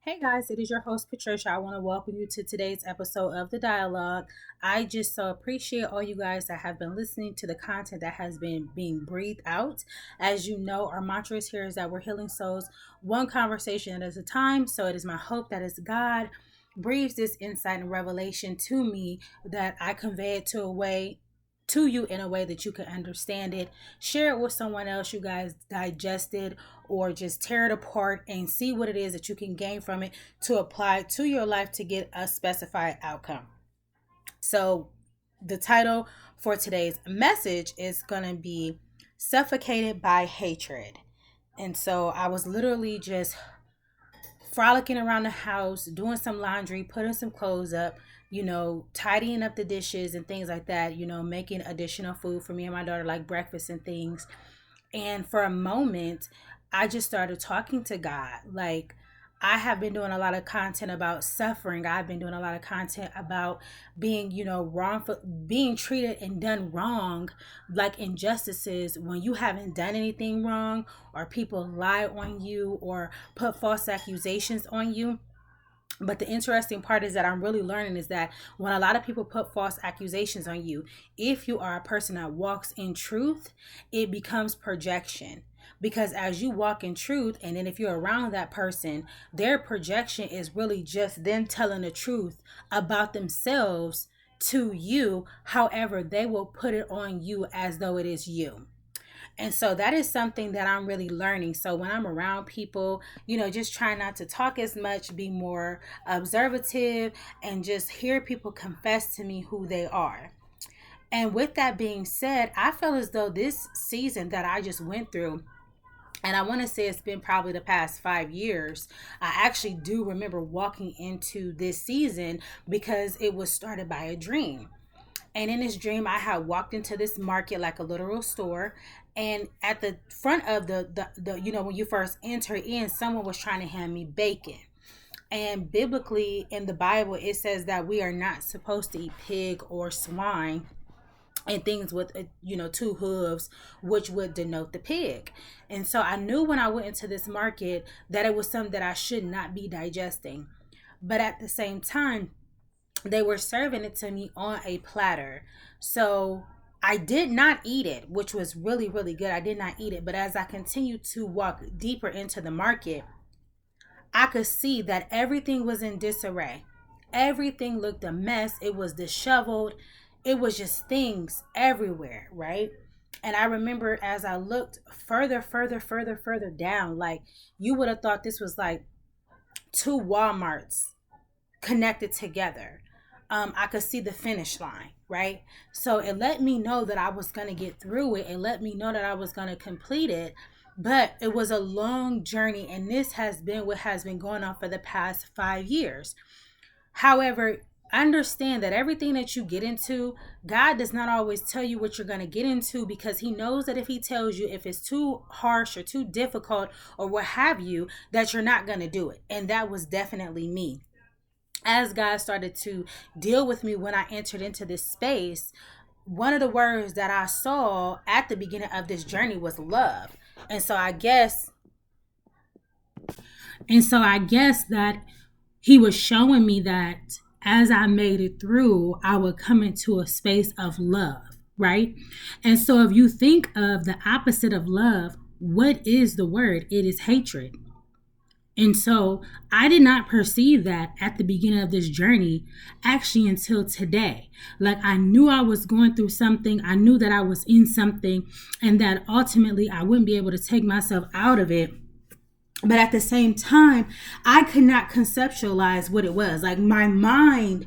Hey guys, it is your host Patricia. I want to welcome you to today's episode of The Dialogue. I just so appreciate all you guys that have been listening to the content that has been being breathed out. As you know, our mantra is here is that we're healing souls one conversation at a time. So it is my hope that as God breathes this insight and revelation to me, that I convey it to you in a way that you can understand it. Share it with someone else. You guys digest it or just tear it apart and see what it is that you can gain from it to apply to your life to get a specified outcome. So, the title for today's message is going to be Suffocated by Hatred. And so, I was literally just frolicking around the house, doing some laundry, putting some clothes up, tidying up the dishes and things like that, making additional food for me and my daughter, like breakfast and things. And for a moment, I just started talking to God. Like, I have been doing a lot of content about suffering. I've been doing a lot of content about being, wrong for being treated and done wrong, like injustices when you haven't done anything wrong, or people lie on you or put false accusations on you. But the interesting part is that I'm really learning is that when a lot of people put false accusations on you, if you are a person that walks in truth, it becomes projection. Because as you walk in truth, and then if you're around that person, their projection is really just them telling the truth about themselves to you. However, they will put it on you as though it is you. And so that is something that I'm really learning. So when I'm around people, just try not to talk as much, be more observative, and just hear people confess to me who they are. And with that being said, I feel as though this season that I just went through, and I want to say it's been probably the past 5 years. I actually do remember walking into this season because it was started by a dream. And in this dream, I had walked into this market, like a literal store. And at the front of the when you first enter in, someone was trying to hand me bacon. And biblically in the Bible, it says that we are not supposed to eat pig or swine and things with, two hooves, which would denote the pig. And so I knew when I went into this market that it was something that I should not be digesting. But at the same time, they were serving it to me on a platter. So I did not eat it, which was really, really good. I did not eat it. But as I continued to walk deeper into the market, I could see that everything was in disarray. Everything looked a mess. It was disheveled. It was just things everywhere, right? And I remember as I looked further down, like you would have thought this was like two Walmarts connected together. I could see the finish line, right? So it let me know that I was going to get through it. It let me know that I was going to complete it. But it was a long journey, and this has been what has been going on for the past 5 years. However, understand that everything that you get into, God does not always tell you what you're going to get into, because he knows that if he tells you, if it's too harsh or too difficult or what have you, that you're not going to do it. And that was definitely me. As God started to deal with me when I entered into this space, one of the words that I saw at the beginning of this journey was love. And so I guess that he was showing me that as I made it through, I would come into a space of love, right? And so if you think of the opposite of love, what is the word? It is hatred. And so I did not perceive that at the beginning of this journey, actually until today. Like, I knew I was going through something. I knew that I was in something, and that ultimately I wouldn't be able to take myself out of it. But at the same time, I could not conceptualize what it was. Like, my mind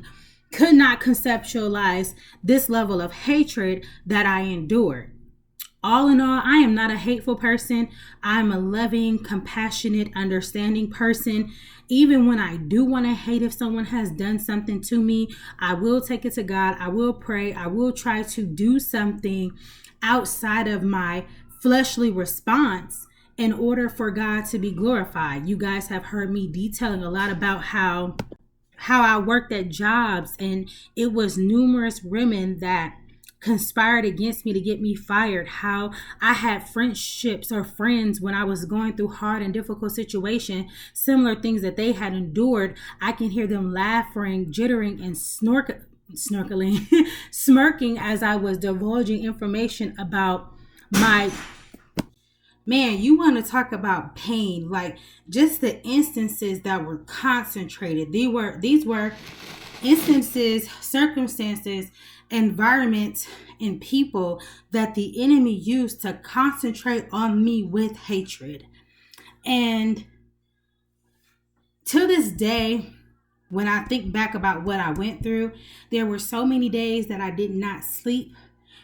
could not conceptualize this level of hatred that I endured. All in all, I am not a hateful person. I'm a loving, compassionate, understanding person. Even when I do want to hate if someone has done something to me, I will take it to God. I will pray. I will try to do something outside of my fleshly response in order for God to be glorified. You guys have heard me detailing a lot about how I worked at jobs, and it was numerous women that conspired against me to get me fired, how I had friendships or friends when I was going through hard and difficult situation, similar things that they had endured. I can hear them laughing, jittering, and snorkeling, smirking as I was divulging information about my man. You want to talk about pain, like just the instances that were concentrated. These were instances, circumstances, environments, and people that the enemy used to concentrate on me with hatred. And to this day, when I think back about what I went through, there were so many days that I did not sleep.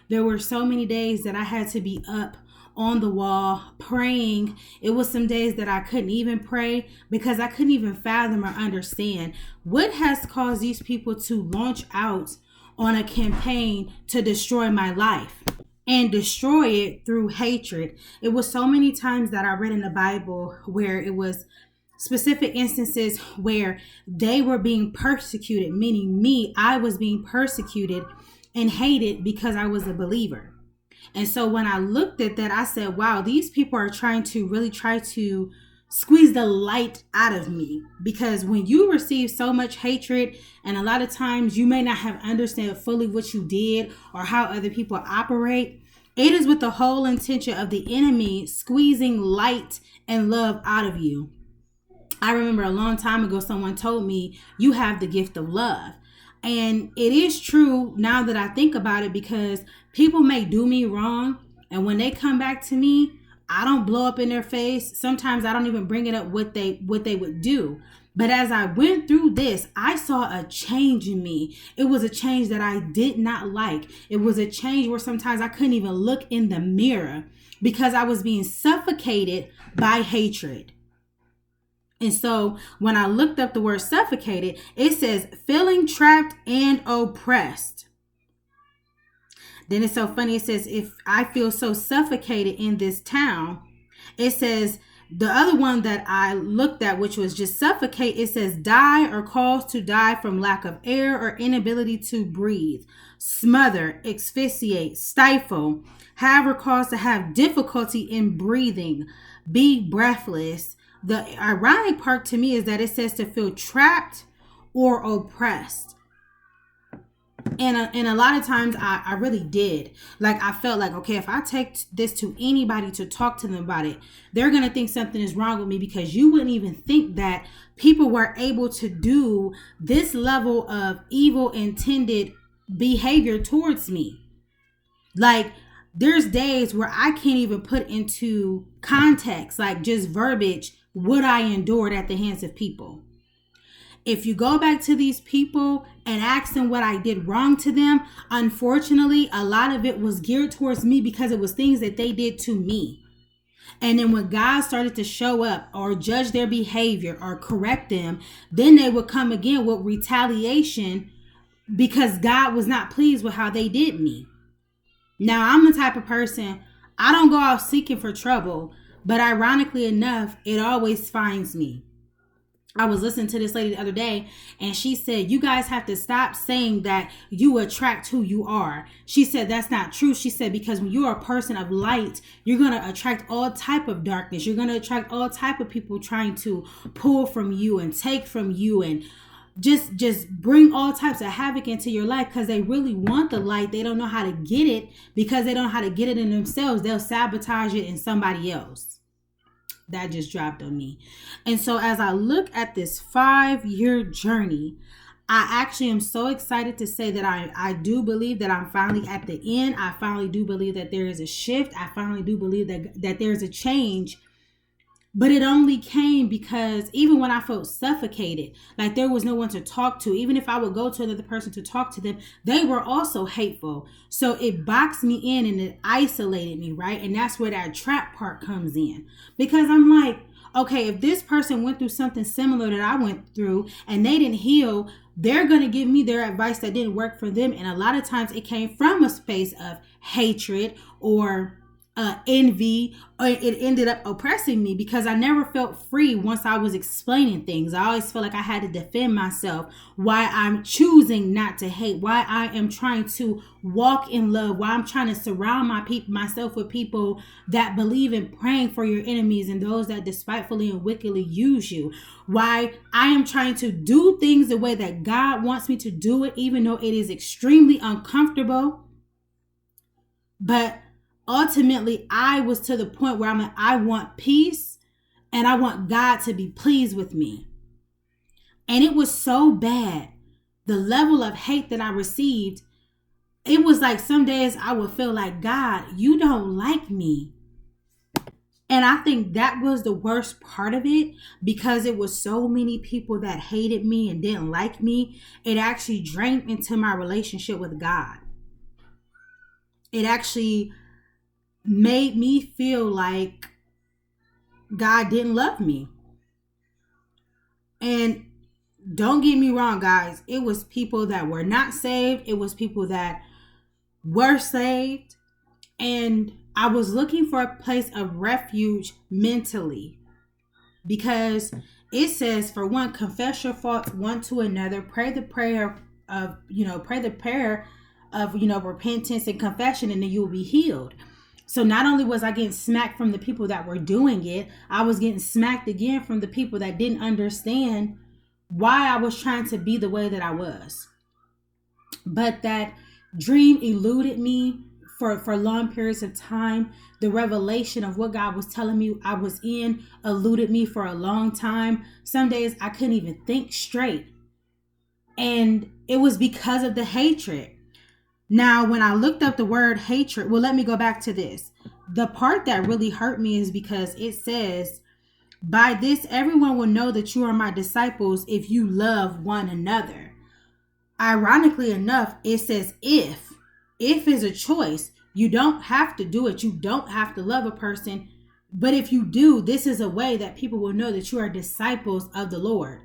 There were so many days that I had to be up on the wall praying. It was some days that I couldn't even pray because I couldn't even fathom or understand what has caused these people to launch out on a campaign to destroy my life and destroy it through hatred. It was so many times that I read in the Bible where it was specific instances where they were being persecuted, meaning me, I was being persecuted and hated because I was a believer. And so when I looked at that, I said, wow, these people are trying to squeeze the light out of me. Because when you receive so much hatred, and a lot of times you may not have understood fully what you did or how other people operate, it is with the whole intention of the enemy squeezing light and love out of you. I remember a long time ago, someone told me, you have the gift of love. And it is true now that I think about it, because people may do me wrong. And when they come back to me, I don't blow up in their face. Sometimes I don't even bring it up what they would do. But as I went through this, I saw a change in me. It was a change that I did not like. It was a change where sometimes I couldn't even look in the mirror because I was being suffocated by hatred. And so when I looked up the word suffocated, it says feeling trapped and oppressed. Then it's so funny. It says, if I feel so suffocated in this town, it says the other one that I looked at, which was just suffocate, it says die or cause to die from lack of air or inability to breathe, smother, asphyxiate, stifle, have or cause to have difficulty in breathing, be breathless. The ironic part to me is that it says to feel trapped or oppressed. And a lot of times I really did. Like, I felt like, okay, if I take this to anybody to talk to them about it, they're going to think something is wrong with me, because you wouldn't even think that people were able to do this level of evil intended behavior towards me. Like, there's days where I can't even put into context, like just verbiage, what I endured at the hands of people. If you go back to these people and ask them what I did wrong to them, unfortunately, a lot of it was geared towards me because it was things that they did to me. And then when God started to show up or judge their behavior or correct them, then they would come again with retaliation because God was not pleased with how they did me. Now, I'm the type of person, I don't go out seeking for trouble, but ironically enough, it always finds me. I was listening to this lady the other day, and she said, you guys have to stop saying that you attract who you are. She said, that's not true. She said, because when you're a person of light, you're going to attract all type of darkness. You're going to attract all type of people trying to pull from you and take from you and just bring all types of havoc into your life, because they really want the light. They don't know how to get it because they don't know how to get it in themselves. They'll sabotage it in somebody else. That just dropped on me. And so as I look at this 5-year journey, I actually am so excited to say that I do believe that I'm finally at the end. I finally do believe that there is a shift. I finally do believe that there's a change. But it only came because even when I felt suffocated, like there was no one to talk to, even if I would go to another person to talk to them, they were also hateful. So it boxed me in and it isolated me, right? And that's where that trap part comes in. Because I'm like, okay, if this person went through something similar that I went through and they didn't heal, they're going to give me their advice that didn't work for them. And a lot of times it came from a space of hatred or envy, or it ended up oppressing me because I never felt free once I was explaining things. I always felt like I had to defend myself, why I'm choosing not to hate, why I am trying to walk in love, why I'm trying to surround myself with people that believe in praying for your enemies and those that despitefully and wickedly use you, why I am trying to do things the way that God wants me to do it, even though it is extremely uncomfortable. But ultimately, I was to the point where I'm like, I want peace and I want God to be pleased with me. And it was so bad. The level of hate that I received, it was like some days I would feel like, God, you don't like me. And I think that was the worst part of it, because it was so many people that hated me and didn't like me. It actually drained into my relationship with God. It actually made me feel like God didn't love me. And don't get me wrong, guys. It was people that were not saved. It was people that were saved. And I was looking for a place of refuge mentally, because it says, for one, confess your faults one to another, pray the prayer of repentance and confession, and then you will be healed. So not only was I getting smacked from the people that were doing it, I was getting smacked again from the people that didn't understand why I was trying to be the way that I was. But that dream eluded me for long periods of time. The revelation of what God was telling me I was in eluded me for a long time. Some days I couldn't even think straight. And it was because of the hatred. Now, when I looked up the word hatred, well, let me go back to this. The part that really hurt me is because it says, by this, everyone will know that you are my disciples if you love one another. Ironically enough, it says if. If is a choice. You don't have to do it. You don't have to love a person. But if you do, this is a way that people will know that you are disciples of the Lord.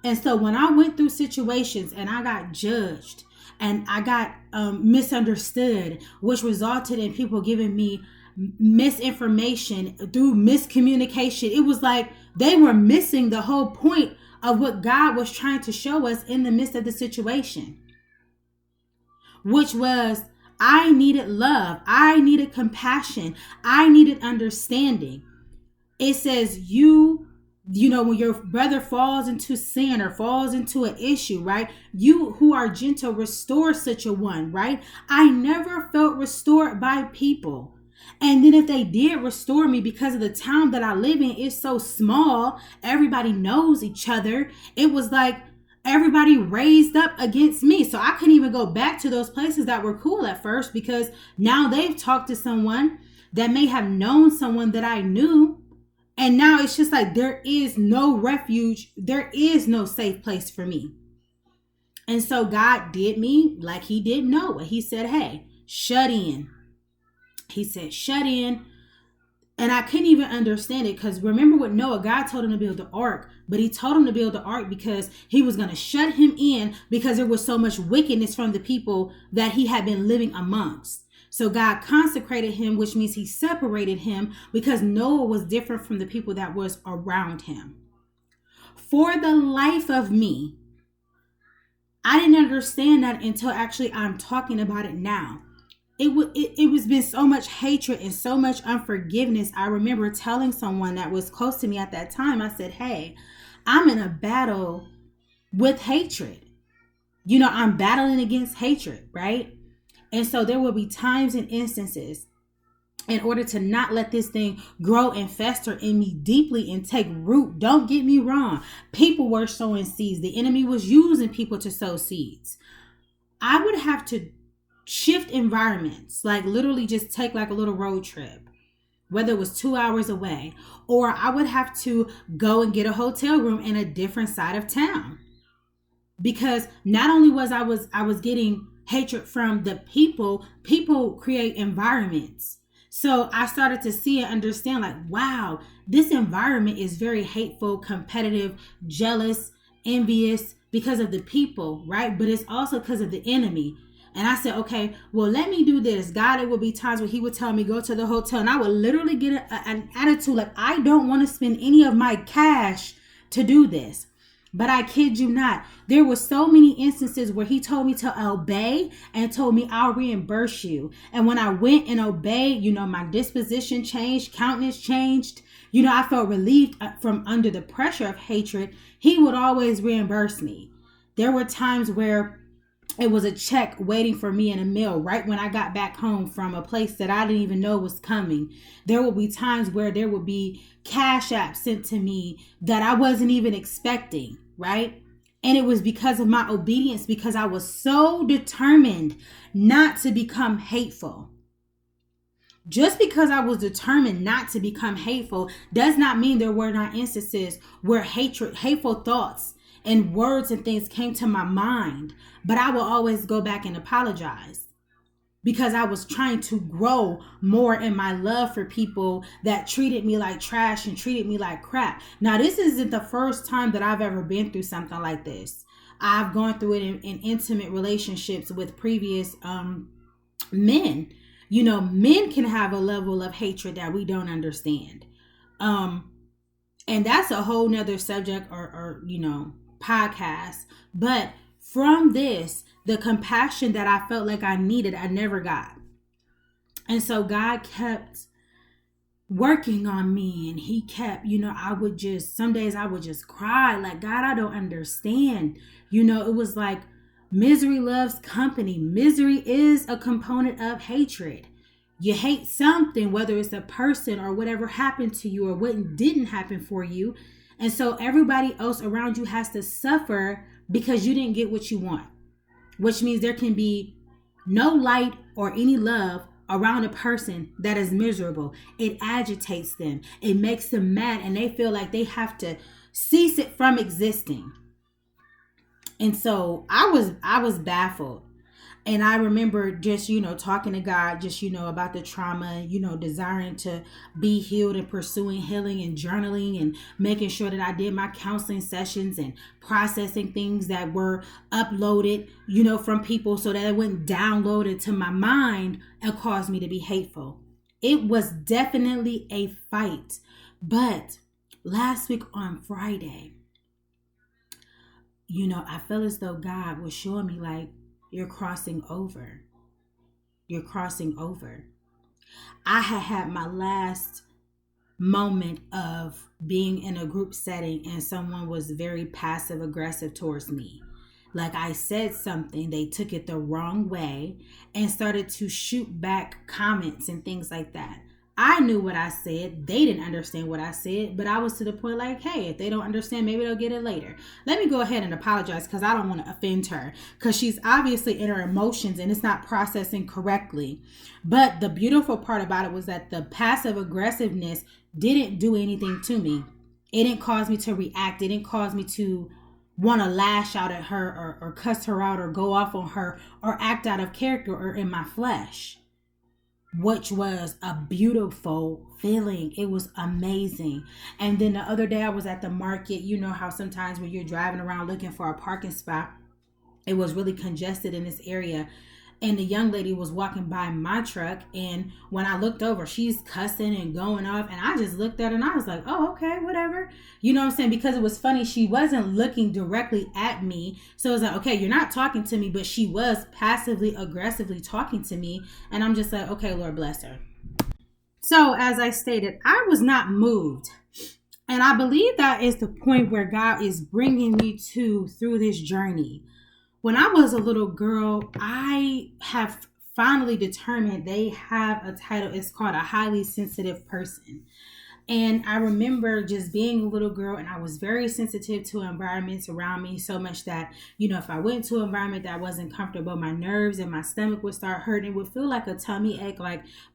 And so when I went through situations and I got judged and I got misunderstood, which resulted in people giving me misinformation through miscommunication, it was like they were missing the whole point of what God was trying to show us in the midst of the situation, which was I needed love, I needed compassion, I needed understanding. It says when your brother falls into sin or falls into an issue, right? You who are gentle, restore such a one, right? I never felt restored by people. And then if they did restore me, because of the town that I live in is so small, everybody knows each other. It was like everybody raised up against me. So I couldn't even go back to those places that were cool at first, because now they've talked to someone that may have known someone that I knew. And now it's just like there is no refuge. There is no safe place for me. And so God did me like he did Noah. He said, hey, shut in. He said, shut in. And I couldn't even understand it, because remember with Noah, God told him to build the ark. But he told him to build the ark because he was going to shut him in, because there was so much wickedness from the people that he had been living amongst. So God consecrated him, which means he separated him, because Noah was different from the people that was around him. For the life of me, I didn't understand that until actually I'm talking about it now. It was been so much hatred and so much unforgiveness. I remember telling someone that was close to me at that time, I said, hey, I'm in a battle with hatred. I'm battling against hatred, right? And so there will be times and instances, in order to not let this thing grow and fester in me deeply and take root. Don't get me wrong. People were sowing seeds. The enemy was using people to sow seeds. I would have to shift environments, like literally just take like a little road trip, whether it was 2 hours away, or I would have to go and get a hotel room in a different side of town. Because not only was I was getting hatred from the people create environments. So I started to see and understand, like, wow, this environment is very hateful, competitive, jealous, envious, because of the people, right? But it's also because of the enemy. And I said, okay, well, let me do this. God, it would be times where he would tell me, go to the hotel. And I would literally get an attitude like, I don't want to spend any of my cash to do this. But I kid you not, there were so many instances where he told me to obey and told me I'll reimburse you. And when I went and obeyed, my disposition changed, countenance changed. I felt relieved from under the pressure of hatred. He would always reimburse me. There were times where it was a check waiting for me in a mail right when I got back home from a place that I didn't even know was coming. There would be times where there would be cash apps sent to me that I wasn't even expecting, right? And it was because of my obedience, because I was so determined not to become hateful. Just because I was determined not to become hateful does not mean there were not instances where hateful thoughts and words and things came to my mind, but I will always go back and apologize because I was trying to grow more in my love for people that treated me like trash and treated me like crap. Now, this isn't the first time that I've ever been through something like this. I've gone through it in intimate relationships with previous men. Men can have a level of hatred that we don't understand. And that's a whole nother subject or podcast. But from this, the compassion that I felt like I needed, I never got. And so God kept working on me, and he kept, some days I would just cry like, God, I don't understand. It was like misery loves company. Misery is a component of hatred. You hate something, whether it's a person or whatever happened to you or what didn't happen for you. And so everybody else around you has to suffer because you didn't get what you want, which means there can be no light or any love around a person that is miserable. It agitates them. It makes them mad, and they feel like they have to cease it from existing. And so I was baffled. And I remember just, talking to God, just, about the trauma, desiring to be healed and pursuing healing and journaling and making sure that I did my counseling sessions and processing things that were uploaded, from people so that it wouldn't download into my mind and cause me to be hateful. It was definitely a fight. But last week on Friday, I felt as though God was showing me like, you're crossing over. You're crossing over. I had my last moment of being in a group setting and someone was very passive aggressive towards me. Like I said something, they took it the wrong way and started to shoot back comments and things like that. I knew what I said. They didn't understand what I said, but I was to the point like, hey, if they don't understand, maybe they'll get it later. Let me go ahead and apologize because I don't want to offend her because she's obviously in her emotions and it's not processing correctly. But the beautiful part about it was that the passive aggressiveness didn't do anything to me. It didn't cause me to react. It didn't cause me to want to lash out at her or cuss her out or go off on her or act out of character or in my flesh, which was a beautiful feeling. It was amazing. And then the other day I was at the market. You know how sometimes when you're driving around looking for a parking spot, it was really congested in this area. And the young lady was walking by my truck. And when I looked over, she's cussing and going off. And I just looked at her and I was like, oh, okay, whatever. You know what I'm saying? Because it was funny. She wasn't looking directly at me. So it was like, okay, you're not talking to me. But she was passively, aggressively talking to me. And I'm just like, okay, Lord bless her. So as I stated, I was not moved. And I believe that is the point where God is bringing me to through this journey. When I was a little girl, I have finally determined they have a title. It's called a highly sensitive person. And I remember just being a little girl and I was very sensitive to environments around me so much that, if I went to an environment that wasn't comfortable, my nerves and my stomach would start hurting. It would feel like a tummy ache,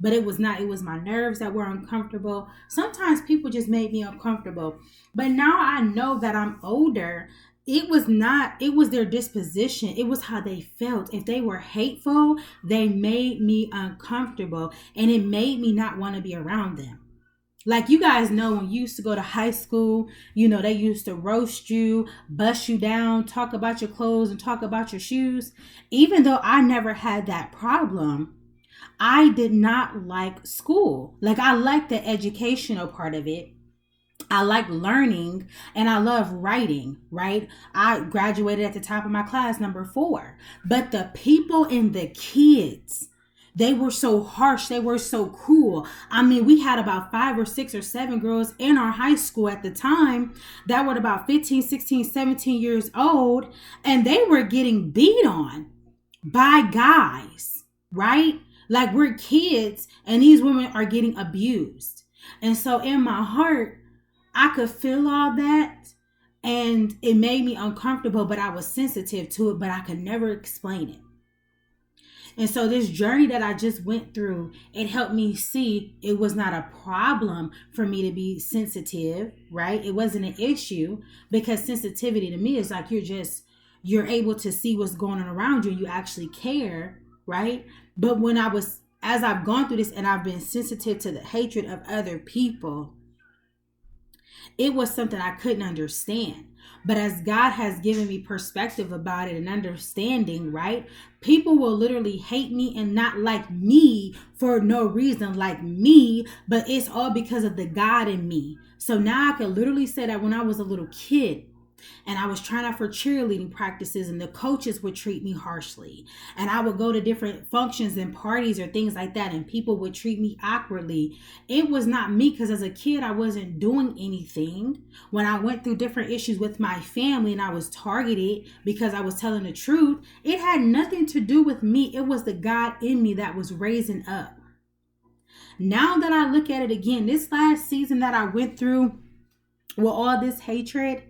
but it was not. It was my nerves that were uncomfortable. Sometimes people just made me uncomfortable. But now I know that I'm older. It was their disposition. It was how they felt. If they were hateful, they made me uncomfortable and it made me not want to be around them. Like, you guys know, when you used to go to high school, they used to roast you, bust you down, talk about your clothes and talk about your shoes. Even though I never had that problem, I did not like school. Like, I liked the educational part of it. I like learning and I love writing, right? I graduated at the top of my class, number 4. But the people and the kids, they were so harsh. They were so cruel. I mean, we had about 5 or 6 or 7 girls in our high school at the time that were about 15, 16, 17 years old, and they were getting beat on by guys, right? Like, we're kids and these women are getting abused. And so in my heart, I could feel all that and it made me uncomfortable, but I was sensitive to it, but I could never explain it. And so this journey that I just went through, it helped me see it was not a problem for me to be sensitive, right? It wasn't an issue, because sensitivity to me is like you're able to see what's going on around you and you actually care, right? But as I've gone through this and I've been sensitive to the hatred of other people, it was something I couldn't understand. But as God has given me perspective about it and understanding, right? People will literally hate me and not like me for no reason, like me, but it's all because of the God in me. So now I can literally say that when I was a little kid, and I was trying out for cheerleading practices and the coaches would treat me harshly, and I would go to different functions and parties or things like that and people would treat me awkwardly. It was not me, because as a kid I wasn't doing anything. When I went through different issues with my family and I was targeted because I was telling the truth, it had nothing to do with me. It was the God in me that was raising up. Now that I look at it again, this last season that I went through with all this hatred,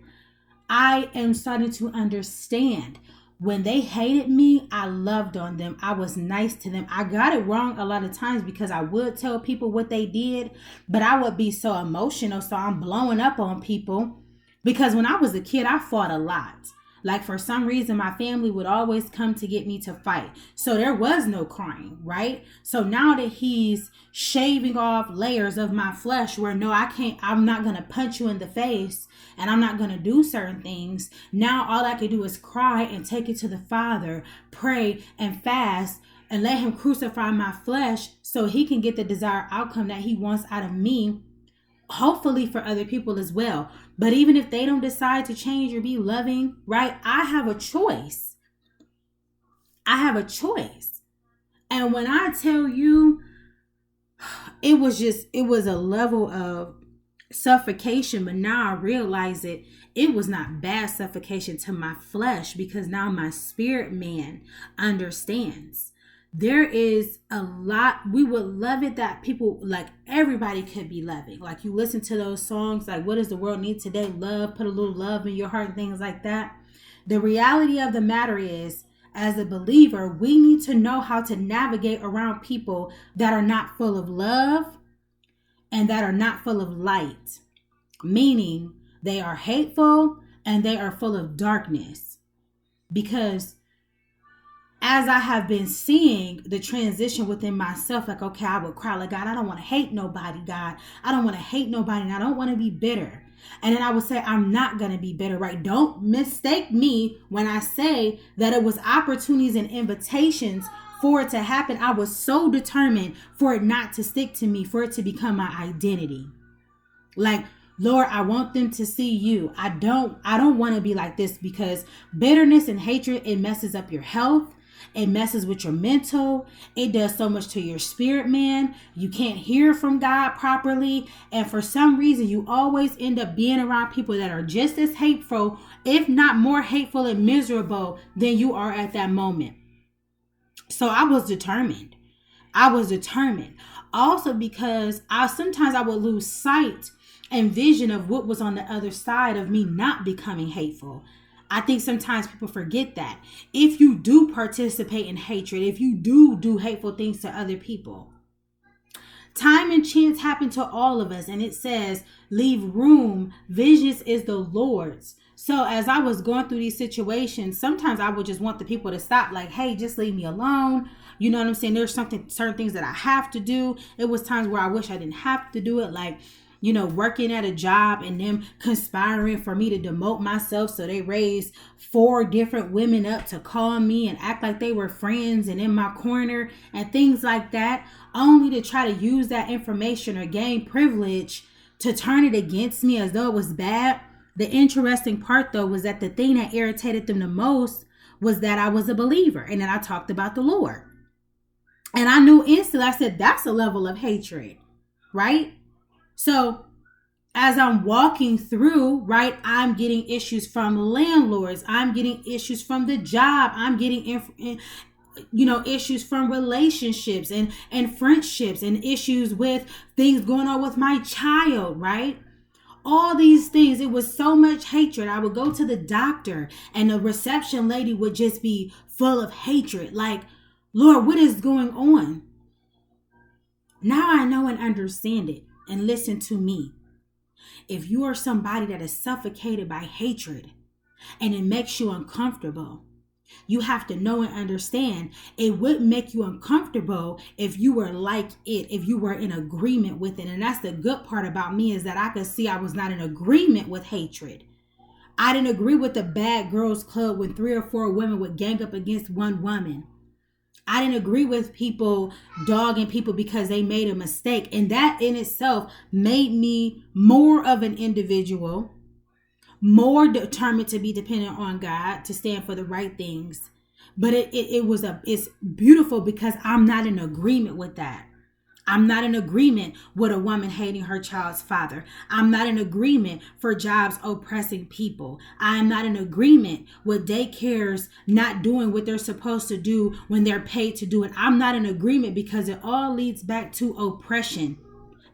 I am starting to understand. When they hated me, I loved on them. I was nice to them. I got it wrong a lot of times because I would tell people what they did, but I would be so emotional. So I'm blowing up on people, because when I was a kid, I fought a lot. Like, for some reason, my family would always come to get me to fight. So there was no crying, right? So now that he's shaving off layers of my flesh where, no, I'm not going to punch you in the face and I'm not going to do certain things. Now all I can do is cry and take it to the Father, pray and fast, and let him crucify my flesh so he can get the desired outcome that he wants out of me, hopefully for other people as well. But even if they don't decide to change or be loving, right, I have a choice. I have a choice. And when I tell you, it was a level of suffocation, but now I realize it was not bad suffocation to my flesh, because now my spirit man understands. There is a lot. We would love it that people, like, everybody could be loving. Like, you listen to those songs like, what does the world need today? Love. Put a little love in your heart and things like that. The reality of the matter is, as a believer, we need to know how to navigate around people that are not full of love and that are not full of light. Meaning they are hateful and they are full of darkness. Because as I have been seeing the transition within myself, like, okay, I would cry like, God, I don't want to hate nobody, God. I don't want to hate nobody, and I don't want to be bitter. And then I would say, I'm not going to be bitter, right? Don't mistake me when I say that it was opportunities and invitations for it to happen. I was so determined for it not to stick to me, for it to become my identity. Like, Lord, I want them to see you. I don't want to be like this, because bitterness and hatred, it messes up your health. It messes with your mental. It does so much to your spirit, man. You can't hear from God properly. And for some reason, you always end up being around people that are just as hateful, if not more hateful and miserable than you are at that moment. So I was determined. Also, because sometimes I would lose sight and vision of what was on the other side of me not becoming hateful. I think sometimes people forget that. If you do participate in hatred, if you do hateful things to other people, time and chance happen to all of us. And it says, leave room. Vengeance is the Lord's. So as I was going through these situations, sometimes I would just want the people to stop, like, hey, just leave me alone. You know what I'm saying? There's certain things that I have to do. It was times where I wish I didn't have to do it. Like, working at a job and them conspiring for me to demote myself. So they raised 4 different women up to call me and act like they were friends and in my corner and things like that, only to try to use that information or gain privilege to turn it against me as though it was bad. The interesting part, though, was that the thing that irritated them the most was that I was a believer and that I talked about the Lord. And I knew instantly, I said, that's a level of hatred, right? So as I'm walking through, right, I'm getting issues from landlords. I'm getting issues from the job. I'm getting, issues from relationships and friendships and issues with things going on with my child, right? All these things, it was so much hatred. I would go to the doctor and the reception lady would just be full of hatred. Like, Lord, what is going on? Now I know and understand it. And listen to me. If you are somebody that is suffocated by hatred and it makes you uncomfortable, you have to know and understand it would make you uncomfortable if you were like it, if you were in agreement with it. And that's the good part about me, is that I could see I was not in agreement with hatred. I didn't agree with the bad girls club when 3 or 4 women would gang up against one woman. I didn't agree with people dogging people because they made a mistake. And that in itself made me more of an individual, more determined to be dependent on God, to stand for the right things. But it's beautiful because I'm not in agreement with that. I'm not in agreement with a woman hating her child's father. I'm not in agreement for jobs oppressing people. I'm not in agreement with daycares not doing what they're supposed to do when they're paid to do it. I'm not in agreement because it all leads back to oppression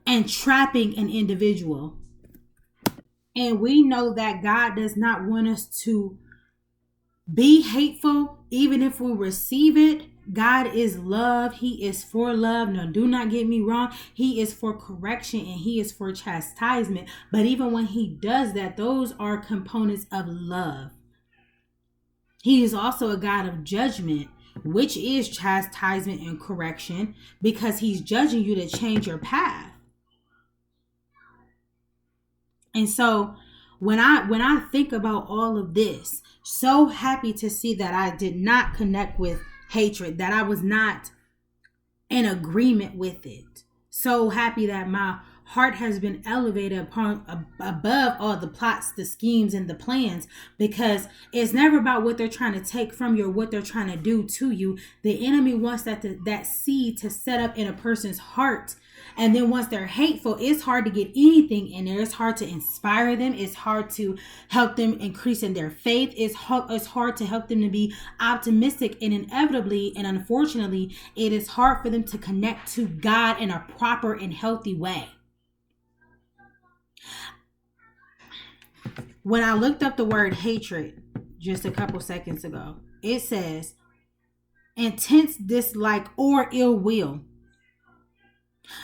and trapping an individual. And we know that God does not want us to be hateful, even if we receive it. God is love. He is for love. No, do not get me wrong. He is for correction and he is for chastisement. But even when he does that, those are components of love. He is also a God of judgment, which is chastisement and correction, because he's judging you to change your path. And so when I think about all of this, so happy to see that I did not connect with hatred, that I was not in agreement with it. So happy that my heart has been elevated above all the plots, the schemes, and the plans, because it's never about what they're trying to take from you or what they're trying to do to you. The enemy wants that seed to set up in a person's heart. And then once they're hateful, it's hard to get anything in there. It's hard to inspire them. It's hard to help them increase in their faith. It's hard to help them to be optimistic. And inevitably and unfortunately, it is hard for them to connect to God in a proper and healthy way. When I looked up the word hatred just a couple seconds ago, it says intense dislike or ill will.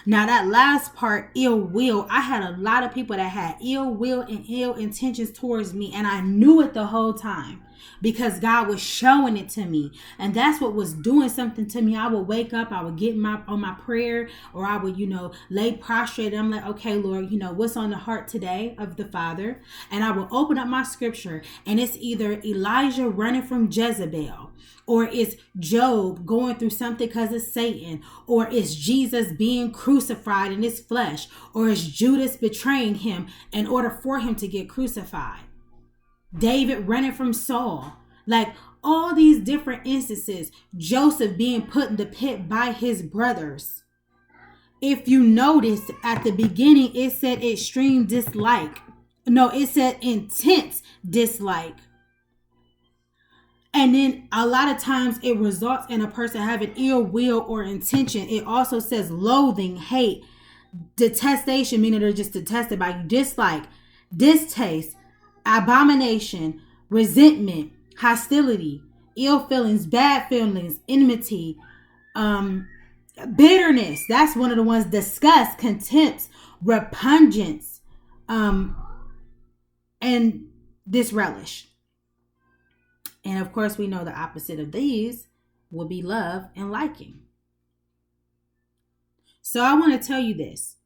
Now that last part, ill will, I had a lot of people that had ill will and ill intentions towards me, and I knew it the whole time because God was showing it to me, and that's what was doing something to me. I would wake up, I would get on my prayer, or I would lay prostrate. I'm like, okay, Lord, what's on the heart today of the Father? And I will open up my scripture, and it's either Elijah running from Jezebel, or it's Job going through something because of Satan, or it's Jesus being crucified in his flesh, or it's Judas betraying him in order for him to get crucified. David running from Saul. Like all these different instances. Joseph being put in the pit by his brothers. If you notice at the beginning, it said extreme dislike. No, it said intense dislike. And then a lot of times it results in a person having ill will or intention. It also says loathing, hate, detestation, meaning they're just detested by you, dislike, distaste, abomination, resentment, hostility, ill feelings, bad feelings, enmity, bitterness. That's one of the ones. Disgust, contempt, repugnance, and disrelish. And of course, we know the opposite of these will be love and liking. So I want to tell you this.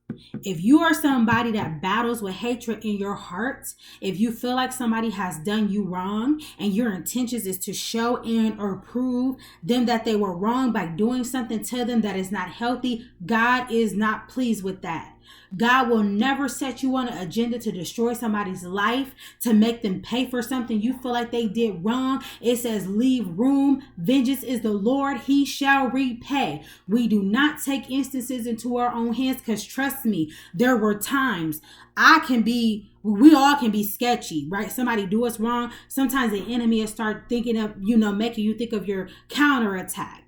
If you are somebody that battles with hatred in your heart, if you feel like somebody has done you wrong and your intentions is to show in or prove them that they were wrong by doing something to them that is not healthy, God is not pleased with that. God will never set you on an agenda to destroy somebody's life, to make them pay for something you feel like they did wrong. It says, leave room. Vengeance is the Lord. He shall repay. We do not take instances into our own hands, because trust me, there were times we all can be sketchy, right? Somebody do us wrong. Sometimes the enemy will start thinking of, making you think of your counterattack.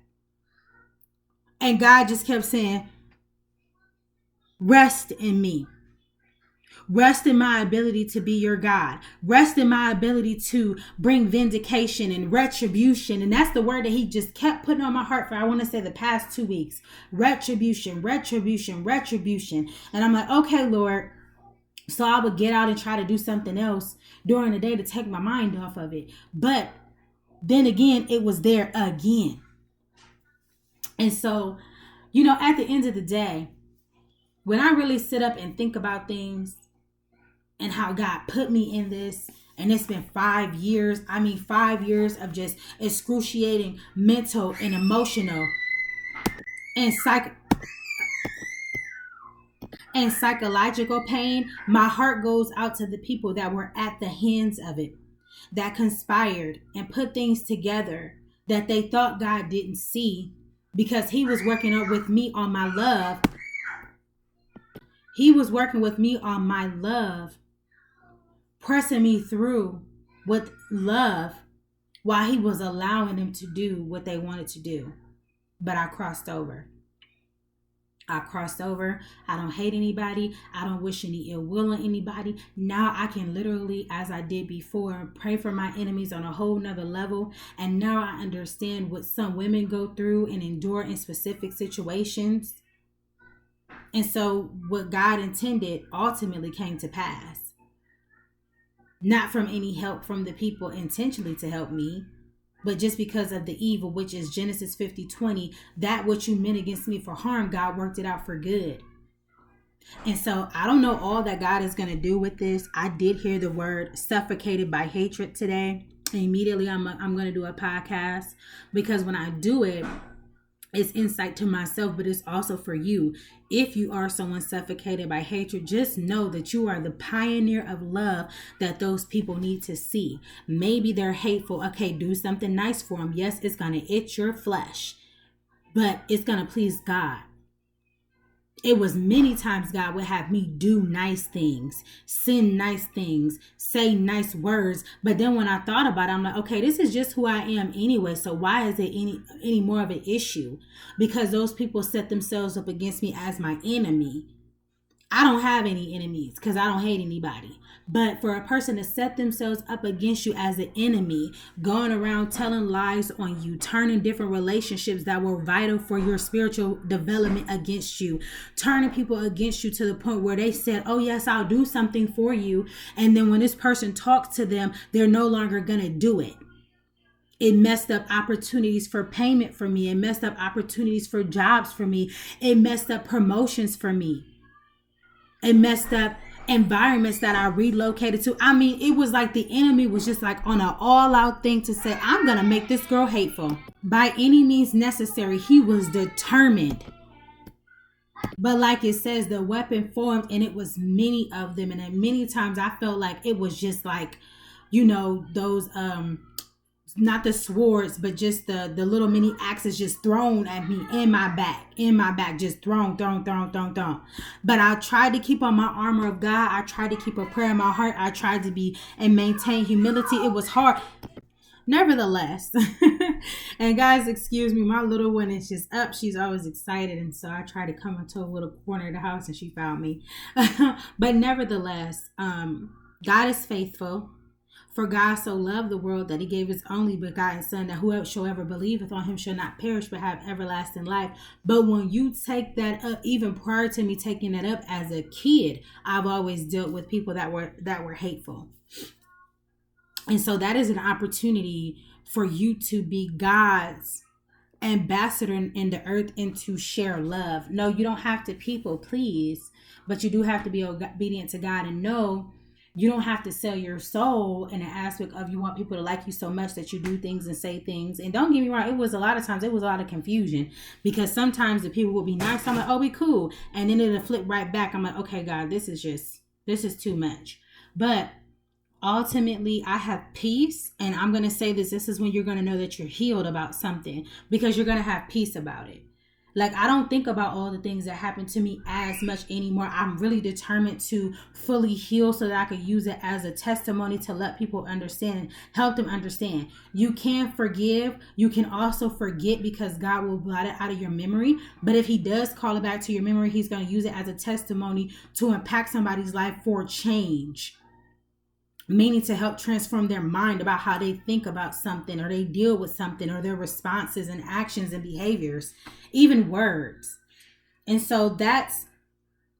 And God just kept saying, rest in me. Rest in my ability to be your God. Rest in my ability to bring vindication and retribution. And that's the word that he just kept putting on my heart for, I want to say, the past 2 weeks. Retribution, retribution, retribution. And I'm like, okay, Lord. So I would get out and try to do something else during the day to take my mind off of it. But then again, it was there again. And so, at the end of the day, when I really sit up and think about things and how God put me in this, and it's been 5 years, 5 years of just excruciating mental and emotional and psychological pain, my heart goes out to the people that were at the hands of it, that conspired and put things together that they thought God didn't see, because he was working with me on my love. He was working with me on my love, pressing me through with love while he was allowing them to do what they wanted to do. But I crossed over. I don't hate anybody. I don't wish any ill will on anybody. Now I can literally, as I did before, pray for my enemies on a whole nother level. And now I understand what some women go through and endure in specific situations. And so what God intended ultimately came to pass. Not from any help from the people intentionally to help me, but just because of the evil, which is Genesis 50:20, that which you meant against me for harm, God worked it out for good. And so I don't know all that God is going to do with this. I did hear the word suffocated by hatred today. And immediately I'm going to do a podcast, because when I do it, it's insight to myself, but it's also for you. If you are someone suffocated by hatred, just know that you are the pioneer of love that those people need to see. Maybe they're hateful. Okay, do something nice for them. Yes, it's going to itch your flesh, but it's going to please God. It was many times God would have me do nice things, send nice things, say nice words. But then when I thought about it, I'm like, okay, this is just who I am anyway. So why is it any more of an issue? Because those people set themselves up against me as my enemy. I don't have any enemies because I don't hate anybody. But for a person to set themselves up against you as an enemy, going around telling lies on you, turning different relationships that were vital for your spiritual development against you, turning people against you to the point where they said, oh yes, I'll do something for you. And then when this person talks to them, they're no longer going to do it. It messed up opportunities for payment for me. It messed up opportunities for jobs for me. It messed up promotions for me. It messed up environments that I relocated to. It was like the enemy was just like on an all-out thing to say, I'm going to make this girl hateful. By any means necessary, he was determined. But like it says, the weapon formed, and it was many of them. And then many times I felt like it was just like, those not the swords, but just the little mini axes just thrown at me in my back, just thrown. But I tried to keep on my armor of God. I tried to keep a prayer in my heart. I tried to be and maintain humility. It was hard. Nevertheless, and guys, excuse me, my little one is just up. She's always excited. And so I try to come into a little corner of the house and she found me. But nevertheless, God is faithful. For God so loved the world that he gave his only begotten son, that whoever believeth on him shall not perish but have everlasting life. But when you take that up, even prior to me taking that up as a kid, I've always dealt with people that were hateful. And so that is an opportunity for you to be God's ambassador in the earth and to share love. No, you don't have to people please, but you do have to be obedient to God, and know you don't have to sell your soul in an aspect of you want people to like you so much that you do things and say things. And don't get me wrong, it was a lot of times, it was a lot of confusion, because sometimes the people would be nice. I'm like, oh, we cool. And then it'll flip right back. I'm like, okay, God, this is too much. But ultimately, I have peace. And I'm going to say this is when you're going to know that you're healed about something, because you're going to have peace about it. Like, I don't think about all the things that happened to me as much anymore. I'm really determined to fully heal so that I could use it as a testimony to let people understand and help them understand. You can forgive. You can also forget, because God will blot it out of your memory. But if he does call it back to your memory, he's going to use it as a testimony to impact somebody's life for change. Meaning to help transform their mind about how they think about something, or they deal with something, or their responses and actions and behaviors, even words. And so that's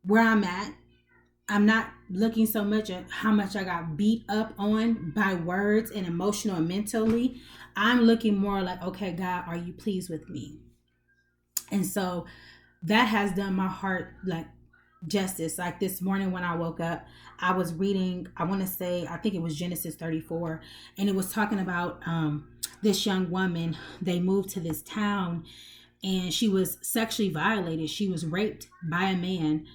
where I'm at. I'm not looking so much at how much I got beat up on by words and emotional and mentally. I'm looking more like, okay, God, are you pleased with me? And so that has done my heart like justice. Like this morning when I woke up, I was reading, I think it was Genesis 34, and it was talking about this young woman. They moved to this town, and she was sexually violated. She was raped by a man,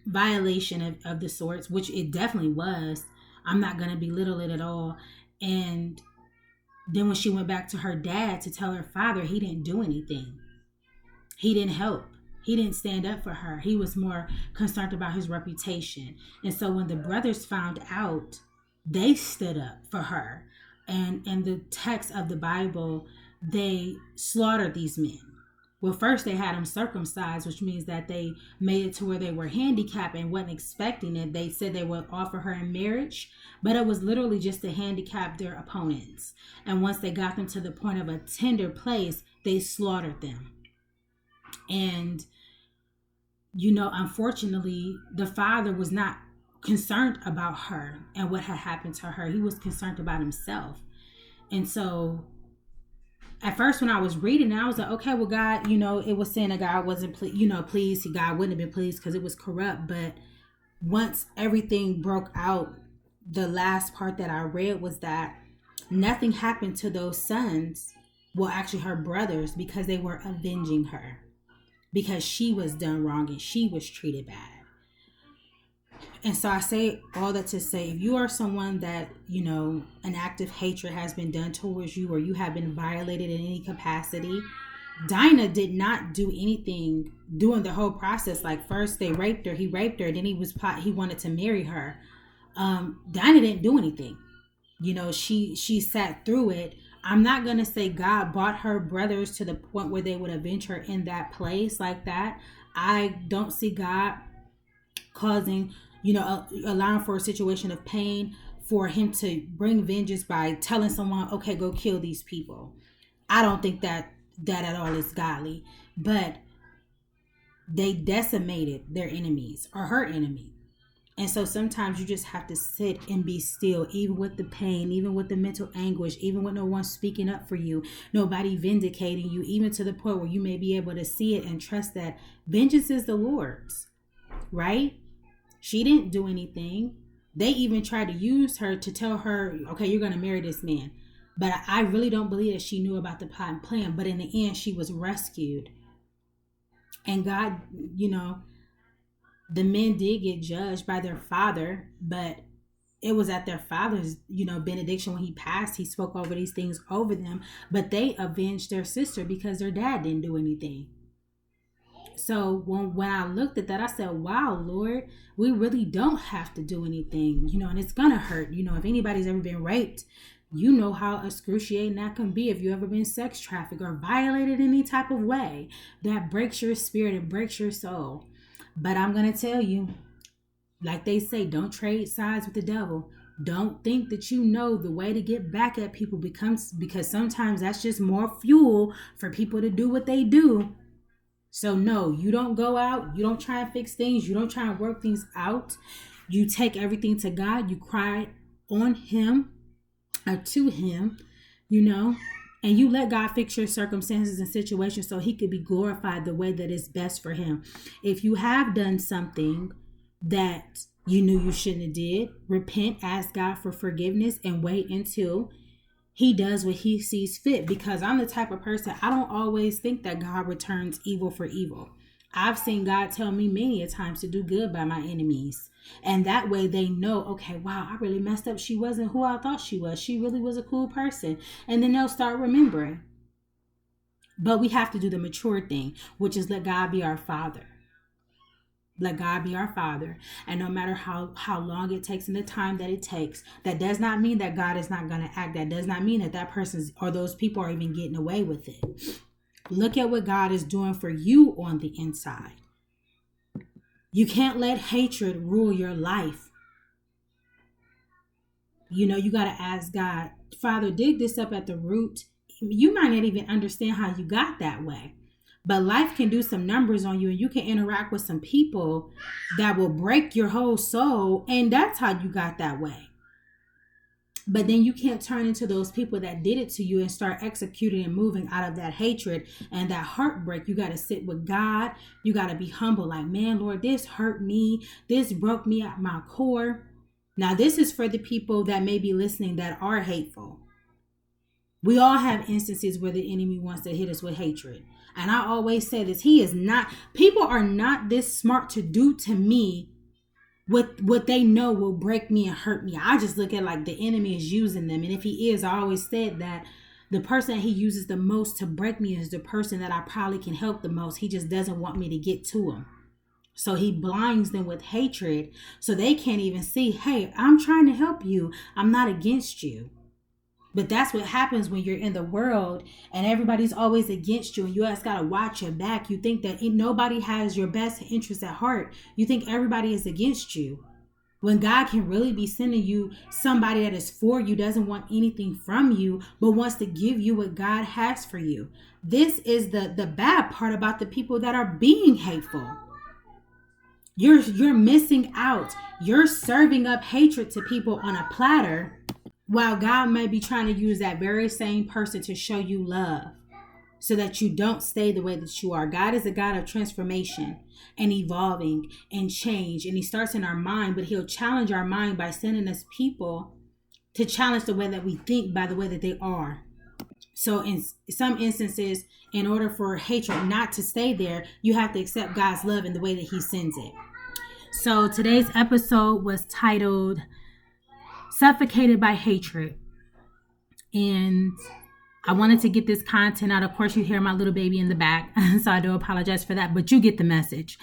violation of the sorts, which it definitely was. I'm not going to belittle it at all. And then when she went back to her dad to tell her father, he didn't do anything. He didn't help. He didn't stand up for her. He was more concerned about his reputation. And so when the brothers found out, they stood up for her. And in the text of the Bible, they slaughtered these men. Well, first they had them circumcised, which means that they made it to where they were handicapped and wasn't expecting it. They said they would offer her in marriage, but it was literally just to handicap their opponents. And once they got them to the point of a tender place, they slaughtered them. And, unfortunately, the father was not concerned about her and what had happened to her. He was concerned about himself. And so at first when I was reading it, I was like, okay, well, God, it was saying that God wasn't, pleased. God wouldn't have been pleased because it was corrupt. But once everything broke out, the last part that I read was that nothing happened to those sons. Well, actually her brothers, because they were avenging her. Because she was done wrong and she was treated bad. And so I say all that to say, if you are someone that, an act of hatred has been done towards you, or you have been violated in any capacity, Dinah did not do anything during the whole process. Like first he raped her, then he wanted to marry her. Dinah didn't do anything. She sat through it. I'm not going to say God brought her brothers to the point where they would avenge her in that place like that. I don't see God causing, allowing for a situation of pain for him to bring vengeance by telling someone, okay, go kill these people. I don't think that at all is godly. But they decimated their enemies, or her enemy. And so sometimes you just have to sit and be still, even with the pain, even with the mental anguish, even with no one speaking up for you, nobody vindicating you, even to the point where you may be able to see it and trust that vengeance is the Lord's, right? She didn't do anything. They even tried to use her to tell her, okay, you're going to marry this man. But I really don't believe that she knew about the plot and plan. But in the end, she was rescued. And God, the men did get judged by their father, but it was at their father's, benediction when he passed. He spoke over these things over them, but they avenged their sister because their dad didn't do anything. So when I looked at that, I said, wow, Lord, we really don't have to do anything, and it's going to hurt. If anybody's ever been raped, you know how excruciating that can be. If you ever been sex trafficked or violated in any type of way, that breaks your spirit and breaks your soul. But I'm going to tell you, like they say, don't trade sides with the devil. Don't think that the way to get back at people because sometimes that's just more fuel for people to do what they do. So no, you don't go out. You don't try and fix things. You don't try and work things out. You take everything to God. You cry on him or to him, And you let God fix your circumstances and situations so he could be glorified the way that is best for him. If you have done something that you knew you shouldn't have did, repent, ask God for forgiveness, and wait until he does what he sees fit. Because I'm the type of person, I don't always think that God returns evil for evil. I've seen God tell me many a times to do good by my enemies. And that way they know, okay, wow, I really messed up. She wasn't who I thought she was. She really was a cool person. And then they'll start remembering. But we have to do the mature thing, which is let God be our Father. Let God be our Father. And no matter how long it takes and the time that it takes, that does not mean that God is not going to act. That does not mean that that person's or those people are even getting away with it. Look at what God is doing for you on the inside. You can't let hatred rule your life. You know, you got to ask God, Father, dig this up at the root. You might not even understand how you got that way. But life can do some numbers on you, and you can interact with some people that will break your whole soul. And that's how you got that way. But then you can't turn into those people that did it to you and start executing and moving out of that hatred and that heartbreak. You got to sit with God. You got to be humble. Like, man, Lord, this hurt me. This broke me at my core. Now, this is for the people that may be listening that are hateful. We all have instances where the enemy wants to hit us with hatred. And I always say this, people are not this smart to do to me what they know will break me and hurt me. I just look at like the enemy is using them. And if he is, I always said that the person he uses the most to break me is the person that I probably can help the most. He just doesn't want me to get to him. So he blinds them with hatred so they can't even see, hey, I'm trying to help you. I'm not against you. But that's what happens when you're in the world and everybody's always against you and you just got to watch your back. You think that nobody has your best interest at heart. You think everybody is against you. When God can really be sending you somebody that is for you, doesn't want anything from you, but wants to give you what God has for you. This is the bad part about the people that are being hateful. You're missing out. You're serving up hatred to people on a platter, while God may be trying to use that very same person to show you love so that you don't stay the way that you are. God is a God of transformation and evolving and change. And he starts in our mind, but he'll challenge our mind by sending us people to challenge the way that we think by the way that they are. So in some instances, in order for hatred not to stay there, you have to accept God's love in the way that he sends it. So today's episode was titled Suffocated by Hatred. And I wanted to get this content out. Of course, you hear my little baby in the back, so I do apologize for that, but you get the message.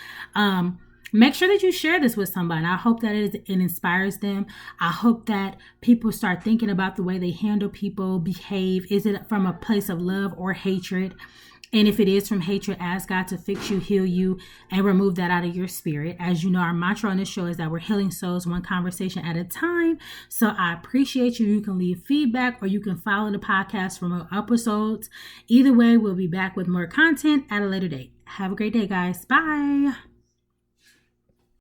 Make sure that you share this with somebody. I hope that it inspires them. I hope that people start thinking about the way they handle people, behave. Is it from a place of love or hatred? And if it is from hatred, ask God to fix you, heal you, and remove that out of your spirit. As you know, our mantra on this show is that we're healing souls one conversation at a time. So I appreciate you. You can leave feedback or you can follow the podcast for more episodes. Either way, we'll be back with more content at a later date. Have a great day, guys. Bye.